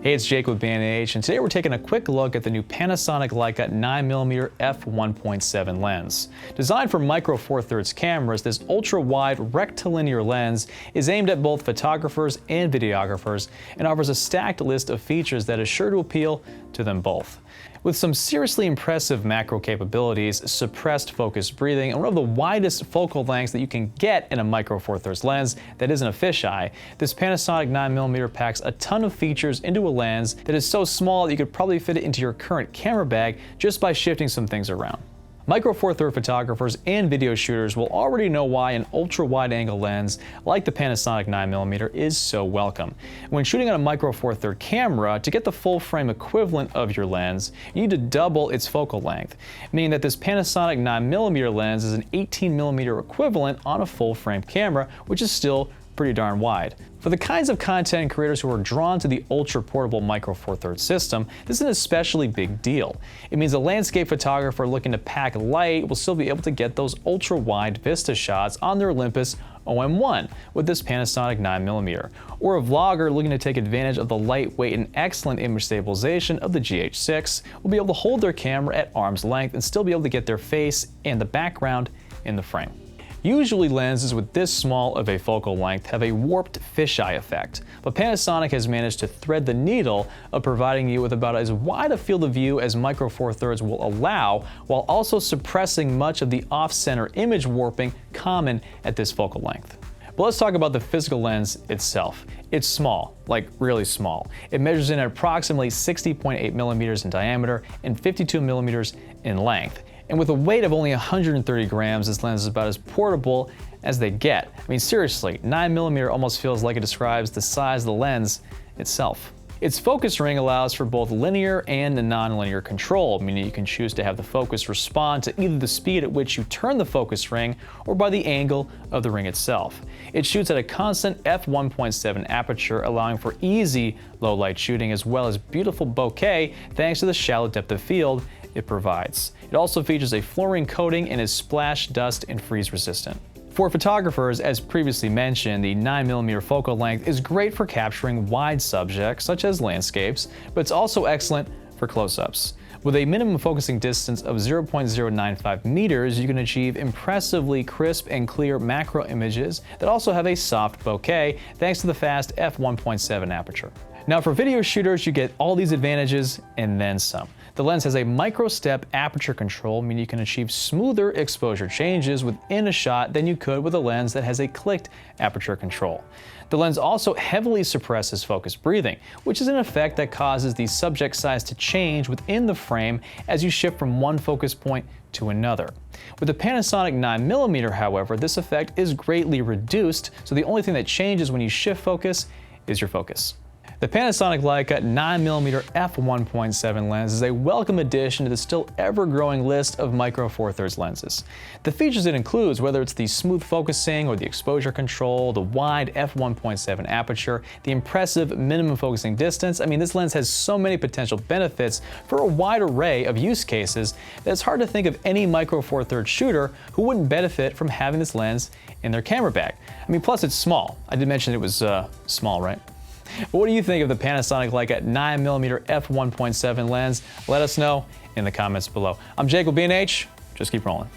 Hey, it's Jake with B&H, and today we're taking a quick look at the new Panasonic Leica 9mm f1.7 lens. Designed for micro four thirds cameras, this ultra-wide rectilinear lens is aimed at both photographers and videographers and offers a stacked list of features that is sure to appeal to them both. With some seriously impressive macro capabilities, suppressed focus breathing, and one of the widest focal lengths that you can get in a micro four thirds lens that isn't a fisheye, this Panasonic 9mm packs a ton of features into a lens that is so small that you could probably fit it into your current camera bag just by shifting some things around. Micro four thirds photographers and video shooters will already know why an ultra-wide angle lens like the Panasonic 9mm is so welcome. When shooting on a micro four thirds camera, to get the full frame equivalent of your lens, you need to double its focal length, meaning that this Panasonic 9mm lens is an 18mm equivalent on a full frame camera, which is still pretty darn wide. For the kinds of content creators who are drawn to the ultra-portable micro four thirds system, this is an especially big deal. It means a landscape photographer looking to pack light will still be able to get those ultra-wide vista shots on their Olympus OM1 with this Panasonic 9mm, or a vlogger looking to take advantage of the lightweight and excellent image stabilization of the GH6 will be able to hold their camera at arm's length and still be able to get their face and the background in the frame. Usually lenses with this small of a focal length have a warped fisheye effect, but Panasonic has managed to thread the needle of providing you with about as wide a field of view as micro four thirds will allow, while also suppressing much of the off-center image warping common at this focal length. But let's talk about the physical lens itself. It's small, like really small. It measures in at approximately 60.8mm in diameter and 52mm in length. And with a weight of only 130 grams, this lens is about as portable as they get. I mean, seriously, 9mm almost feels like it describes the size of the lens itself. Its focus ring allows for both linear and non-linear control, meaning you can choose to have the focus respond to either the speed at which you turn the focus ring or by the angle of the ring itself. It shoots at a constant f1.7 aperture, allowing for easy low light shooting as well as beautiful bokeh thanks to the shallow depth of field it provides. It also features a fluorine coating and is splash, dust, and freeze resistant. For photographers, as previously mentioned, the 9mm focal length is great for capturing wide subjects such as landscapes, but it's also excellent for close-ups. With a minimum focusing distance of 0.095 meters, you can achieve impressively crisp and clear macro images that also have a soft bokeh thanks to the fast f1.7 aperture. Now for video shooters, you get all these advantages and then some. The lens has a micro-step aperture control, meaning you can achieve smoother exposure changes within a shot than you could with a lens that has a clicked aperture control. The lens also heavily suppresses focus breathing, which is an effect that causes the subject size to change within the frame as you shift from one focus point to another. With the Panasonic 9mm, however, this effect is greatly reduced, so the only thing that changes when you shift focus is your focus. The Panasonic Leica 9mm f1.7 lens is a welcome addition to the still ever-growing list of micro four thirds lenses. The features it includes, whether it's the smooth focusing or the exposure control, the wide f1.7 aperture, the impressive minimum focusing distance, I mean, this lens has so many potential benefits for a wide array of use cases that it's hard to think of any micro four thirds shooter who wouldn't benefit from having this lens in their camera bag. I mean, plus it's small. I did mention it was small, right? But what do you think of the Panasonic Leica 9mm f1.7 lens? Let us know in the comments below. I'm Jake with B&H. Just keep rolling.